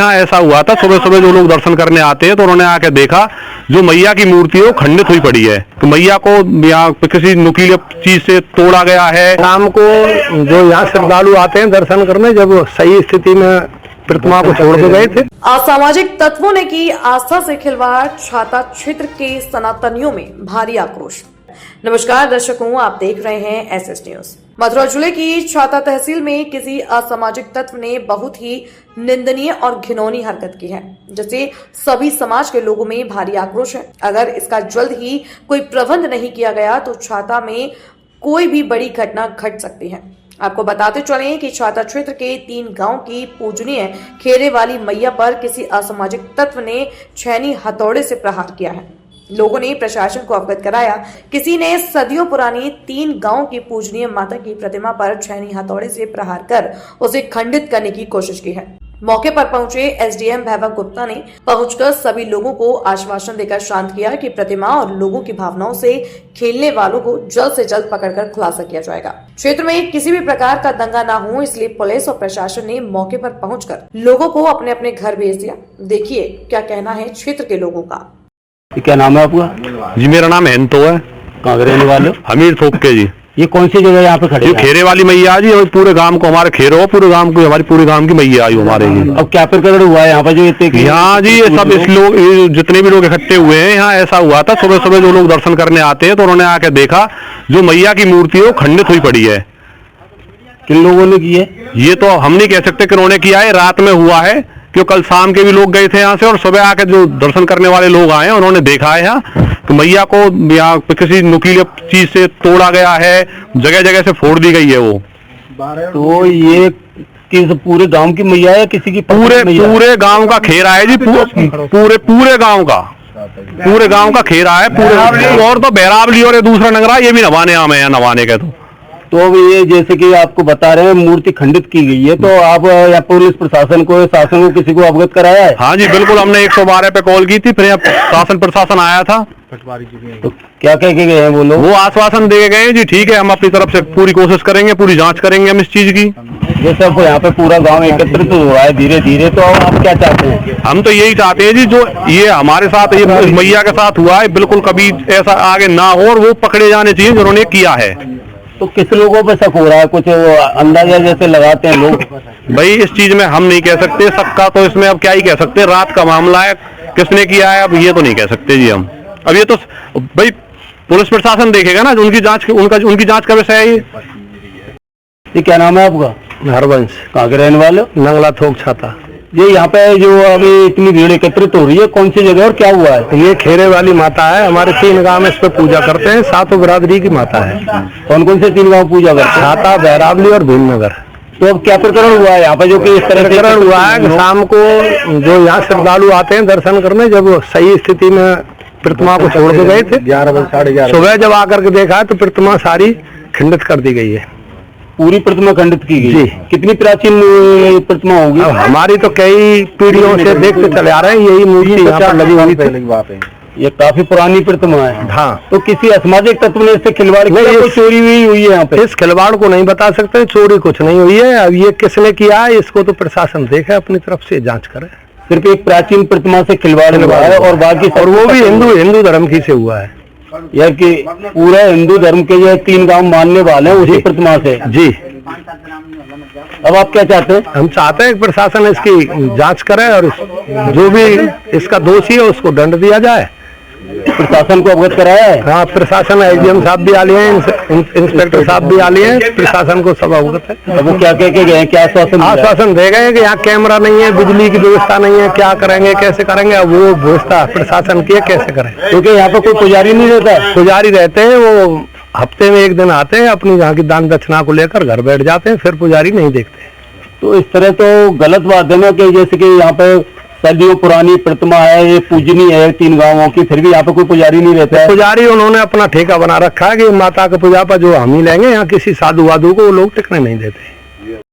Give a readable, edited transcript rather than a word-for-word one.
यहाँ ऐसा हुआ था, सुबह सुबह जो लोग दर्शन करने आते हैं तो उन्होंने आके देखा जो मैया की मूर्ति है वो खंडित हुई पड़ी है। तो मैया को यहाँ किसी नुकीले चीज से तोड़ा गया है। शाम को जो यहाँ श्रद्धालु आते हैं दर्शन करने, जब सही स्थिति में प्रतिमा को छोड़ के गए थे। असामाजिक तत्वों ने की आस्था से खिलवाड़, छाता क्षेत्र के सनातनियों में भारी आक्रोश। नमस्कार दर्शकों, आप देख रहे हैं एसएस न्यूज। मथुरा जिले की छाता तहसील में किसी असामाजिक तत्व ने बहुत ही निंदनीय और घिनौनी हरकत की है, जिससे सभी समाज के लोगों में भारी आक्रोश है। अगर इसका जल्द ही कोई प्रबंध नहीं किया गया तो छाता में कोई भी बड़ी घटना घट सकती है। आपको बताते चलें कि छाता क्षेत्र के 3 गांव की पूजनीय खेरे वाली मैया पर किसी असामाजिक तत्व ने छेनी हथौड़े से प्रहार किया है। लोगों ने प्रशासन को अवगत कराया। किसी ने सदियों पुरानी 3 गांव की पूजनीय माता की प्रतिमा पर छेनी हथौड़े से प्रहार कर उसे खंडित करने की कोशिश की है। मौके पर पहुंचे एसडीएम वैभव गुप्ता ने पहुंचकर सभी लोगों को आश्वासन देकर शांत किया कि प्रतिमा और लोगों की भावनाओं से खेलने वालों को जल्द से जल्द पकड़कर खुलासा किया जाएगा। क्षेत्र में किसी भी प्रकार का दंगा न हो, इसलिए पुलिस और प्रशासन ने मौके पर पहुंचकर लोगों को अपने अपने घर भेज दिया। देखिए क्या कहना है क्षेत्र के लोगों का। क्या नाम है आपका? जी मेरा नाम हेंतो है। कहाँ के रहने वाले हो? हमीर थोपके जी। ये कौन सी जगह यहाँ पे खड़े? ये खेरे वाली मैया जी, और पूरे गांव को हमारे खेरो, पूरे गांव को हमारी पूरे गांव की मैया आई हमारे जी। अब क्या प्रकरण हुआ है यहाँ पे जो इतने? यहाँ जी ये सब इस लोग जितने भी लोग इकट्ठे हुए हैं, यहाँ ऐसा हुआ था, सुबह सुबह जो लोग दर्शन करने आते हैं तो उन्होंने आके देखा जो मैया की मूर्ति है वो खंडित हुई पड़ी है। किन लोगों ने की है? ये तो हम नहीं कह सकते किन्होंने किया है, रात में हुआ है, क्योंकि कल शाम के भी लोग गए थे यहाँ से और सुबह आके जो दर्शन करने वाले लोग आए हैं उन्होंने देखा है यहाँ तो मैया को यहाँ किसी नुकीले चीज से तोड़ा गया है, जगह जगह से फोड़ दी गई है वो। तो ये किस पूरे गांव की मैया है, किसी की? पूरे गांव का खेरा है जी, पूरे गांव का खेरा है पूरे। और तो बहरावली और दूसरा नगरा ये भी नवाने आम है नवाने के। तो ये जैसे कि आपको बता रहे हैं मूर्ति खंडित की गई है, तो आप या पुलिस प्रशासन को, शासन को, किसी को अवगत कराया है? हाँ जी बिल्कुल, हमने 112 पे कॉल की थी, फिर यहाँ शासन प्रशासन आया था। तो क्या कह के गए हैं वो लोग? वो आश्वासन दे गए जी ठीक है, हम अपनी तरफ से पूरी कोशिश करेंगे, पूरी जांच करेंगे हम इस चीज की। जैसे अब यहाँ पे पूरा गांव एकत्रित हो रहा है धीरे धीरे, तो आप क्या चाहते हैं? हम तो यही चाहते हैं जी, जो ये हमारे साथ ये मैया के साथ हुआ है बिल्कुल कभी ऐसा आगे ना हो और वो पकड़े जाने चाहिए जिन्होंने किया है। तो किस लोगों पे शक हो रहा है? कुछ अंदाजा जैसे लगाते हैं लोग? भाई इस चीज में हम नहीं कह सकते, सबका तो इसमें अब क्या ही कह सकते, रात का मामला है, किसने किया है अब ये तो नहीं कह सकते जी हम। अब ये तो भाई पुलिस प्रशासन देखेगा ना, उनकी जांच का विषय है ये। क्या नाम है आपका? हरवंश। कहाँ के रहने वाले हो? नंगला थोक छाता। ये यहाँ पे जो अभी इतनी भीड़ एकत्रित हो रही है, कौन सी जगह और क्या हुआ है? ये खेरे वाली माता है, हमारे 3 गांव में इस पे पूजा करते हैं, 7 बिरादरी की माता है। कौन कौन से 3 गांव पूजा करते हैं? छाता, बहरावली और भीमनगर। तो अब क्या प्रकरण हुआ है यहाँ पे जो कि इस तरह प्रकरण हुआ है? शाम को जो यहाँ श्रद्धालु आते हैं दर्शन करने, जब सही स्थिति में प्रतिमा को छोड़ के गए थे 11 बजे 11:30 सुबह जब आकर के देखा तो प्रतिमा सारी खंडित कर दी गई है। पूरी प्रतिमा खंडित की गई? जी। कितनी प्राचीन प्रतिमा होगी? हमारी तो कई पीढ़ियों से देखते चले आ रहे हैं, यही मूर्ति यहाँ पर लगी हुई थी। ये काफी पुरानी प्रतिमा है। हाँ। तो किसी असामाजिक तत्व ने इससे खिलवाड़ किया? कोई चोरी हुई है यहाँ पे? इस खिलवाड़ को नहीं बता सकते, चोरी कुछ नहीं हुई है। अब ये किसने किया है इसको तो प्रशासन देखे, अपनी तरफ से जांच करे। सिर्फ एक प्राचीन प्रतिमा से खिलवाड़ हुआ है और बाकी, और वो भी हिंदू धर्म की से हुआ है, यार कि पूरा हिंदू धर्म के जो 3 गांव मानने वाले हैं उसी प्रतिमा से। जी। अब आप क्या चाहते हैं? हम चाहते हैं कि प्रशासन इसकी जांच करे और जो भी इसका दोषी है उसको दंड दिया जाए। प्रशासन को अवगत कराया है? हाँ, प्रशासन, एसडीएम साहब भी आ लिए हैं, इंस्पेक्टर साहब भी आ लिए हैं, प्रशासन को सब अवगत है। वो क्या कह के गए? क्या आश्वासन दे गए कि यहाँ कैमरा नहीं है, बिजली की व्यवस्था नहीं है, क्या करेंगे, कैसे करेंगे, अब वो व्यवस्था प्रशासन की है, कैसे करें। क्योंकि यहाँ पे कोई पुजारी नहीं रहता? पुजारी रहते हैं, वो हफ्ते में 1 दिन आते हैं, अपनी यहाँ की दान दक्षिणा को लेकर घर बैठ जाते हैं, फिर पुजारी नहीं देखते। तो इस तरह तो गलत बात है ना, कि जैसे कि यहाँ पे सदियों पुरानी प्रतिमा है, ये पूजनी है 3 गांवों की, फिर भी यहाँ पे कोई पुजारी नहीं रहता है। पुजारी उन्होंने अपना ठेका बना रखा है कि माता की पूजा पर जो हम ही लेंगे, यहाँ किसी साधु वाधु को वो लोग टिकने नहीं देते।